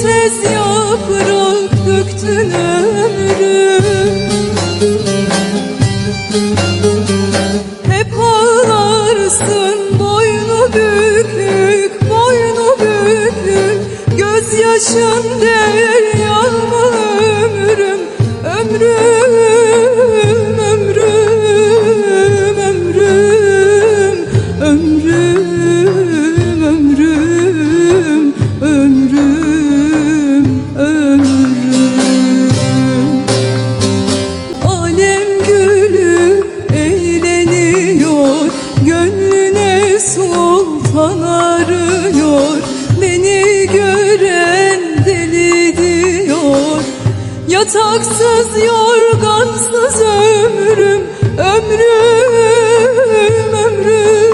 tez yaprak döktün ömrüm. Hep ağlarsın boynu bükük, boynu bükük. Gözyaşın deryamı ömrüm, ömrüm, ömrüm, ömrüm, ömrüm, ömrüm, ömrüm, ömrüm. Alem gülü eğleniyor, gönlüne sultan arıyor. Beni gören deli diyor, yataksız yorgansız ömrüm, ömrüm, ömrüm.